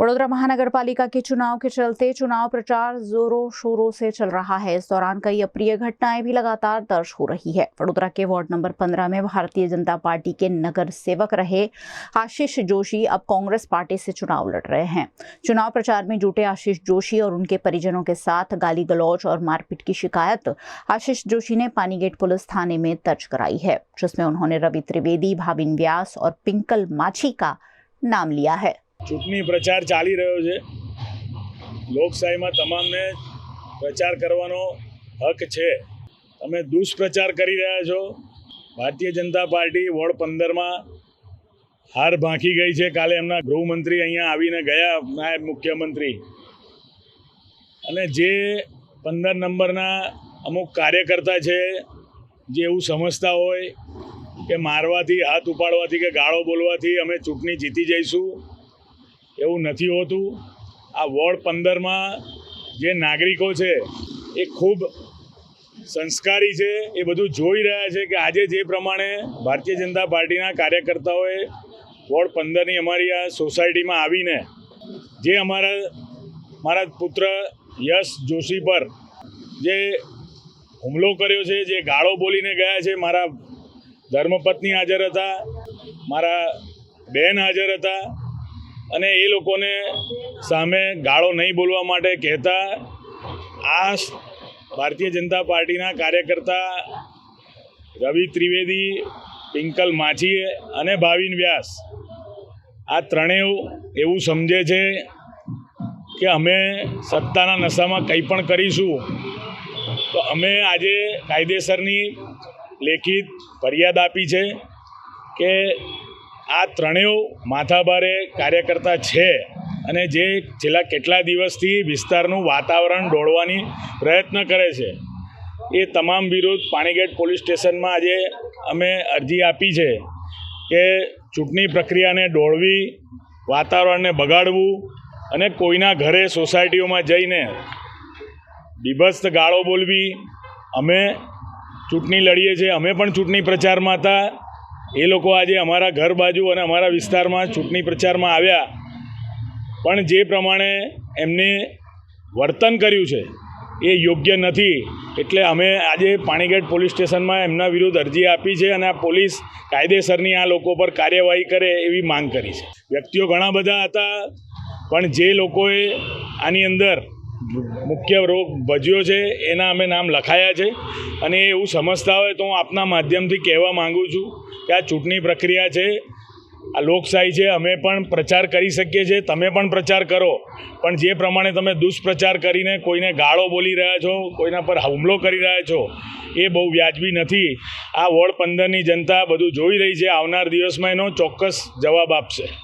वडोदरा महानगर पालिका के चुनाव के चलते चुनाव प्रचार जोरों शोरों से चल रहा है। इस दौरान कई अप्रिय घटनाएं भी लगातार दर्ज हो रही है। वडोदरा के वार्ड नंबर 15 में भारतीय जनता पार्टी के नगर सेवक रहे आशीष जोशी अब कांग्रेस पार्टी से चुनाव लड़ रहे हैं। चुनाव प्रचार में जुटे आशीष जोशी और उनके परिजनों के साथ गाली गलौज और मारपीट की शिकायत आशीष जोशी ने पानीगेट पुलिस थाने में दर्ज कराई है, जिसमें उन्होंने रवि त्रिवेदी, भाविन व्यास और पिंकल माछी का नाम लिया है। चूंटणी प्रचार चाली रह्यो छे। लोकशाहीमां तमामने प्रचार करवानो हक छे। तमे दुष्प्रचार करी रह्या छो। भारतीय जनता पार्टी वोर्ड 15 में हार भांकी गई है। काले एमना गृहमंत्री अहींया आवीने गया, नायब मुख्यमंत्री, अने जे 15 नंबरना अमुक कार्यकर्ता छे जे एवुं समजता होय के मारवाथी, हाथ उपाड़वाथी के गाळो बोलवाथी अमे चूंटणी जीती जईशुं, એવું નથી હોતું। આ વોર્ડ 15માં જે નાગરિકો છે એ ખૂબ સંસ્કારી છે, એ બધું જોઈ રહ્યા છે કે આજે જે પ્રમાણે ભારતીય જનતા પાર્ટીના કાર્યકર્તાઓએ વોર્ડ 15ની અમારી આ સોસાયટીમાં આવીને જે મારા પુત્ર યશ જોશી પર જે હુમલો કર્યો છે, જે ગાળો બોલીને ગયા છે। મારા ધર્મપત્ની હાજર હતા, મારા બહેન હાજર હતા, અને એ લોકોને સામે ગાળો નહીં બોલવા માટે કહેતા આ ભારતીય જનતા પાર્ટીના કાર્યકર્તા રવિ ત્રિવેદી, પિંકલ માછી અને ભાવિન વ્યાસ આ ત્રણેય એવું સમજે છે કે અમે સત્તાના નશામાં કંઈ પણ કરીશું। તો અમે આજે કાયદેસરની લેખિત ફરિયાદ આપી છે કે આ ત્રણેય માથાભારે કાર્યકર્તા છે અને જે છેલ્લા કેટલા દિવસથી વિસ્તારનું વાતાવરણ દોડવાની પ્રયત્ન કરે છે, એ તમામ વિરુદ્ધ પાણીગેટ પોલીસ સ્ટેશનમાં આજે અમે અરજી આપી છે કે ચૂંટણી પ્રક્રિયાને દોડવી, વાતાવરણને બગાડવું અને કોઈના ઘરે સોસાયટીઓમાં જઈને બીભત્સ ગાળો બોલવી। અમે ચૂંટણી લડીએ છીએ, અમે પણ ચૂંટણી પ્રચારમાં હતા। એ લોકો આજે અમારા ઘર બાજુ અને અમારા વિસ્તારમાં ચૂંટણી પ્રચારમાં આવ્યા, પણ જે પ્રમાણે એમને વર્તન કર્યું છે એ યોગ્ય નથી। એટલે અમે આજે પાણીગેટ પોલીસ સ્ટેશનમાં એમના વિરુદ્ધ અરજી આપી છે અને આ પોલીસ કાયદેસરની આ લોકો પર કાર્યવાહી કરે એવી માંગ કરી છે। વ્યક્તિઓ ઘણા બધા હતા, પણ જે લોકોએ આની અંદર મુખ્ય રોગ ભજ્યો છે એના અમે નામ લખાયા છે। અને એવું સમજતા હોય તો હું આપના માધ્યમથી કહેવા માગું છું કે આ ચૂંટણી પ્રક્રિયા છે, આ લોકશાહી છે, અમે પણ પ્રચાર કરી શકીએ છીએ, તમે પણ પ્રચાર કરો, પણ જે પ્રમાણે તમે દુષ્પ્રચાર કરીને કોઈને ગાળો બોલી રહ્યા છો, કોઈના પર હુમલો કરી રહ્યા છો, એ બહુ વ્યાજબી નથી। આ વોર્ડ 15ની જનતા બધું જોઈ રહી છે, આવનાર દિવસમાં એનો ચોક્કસ જવાબ આપશે।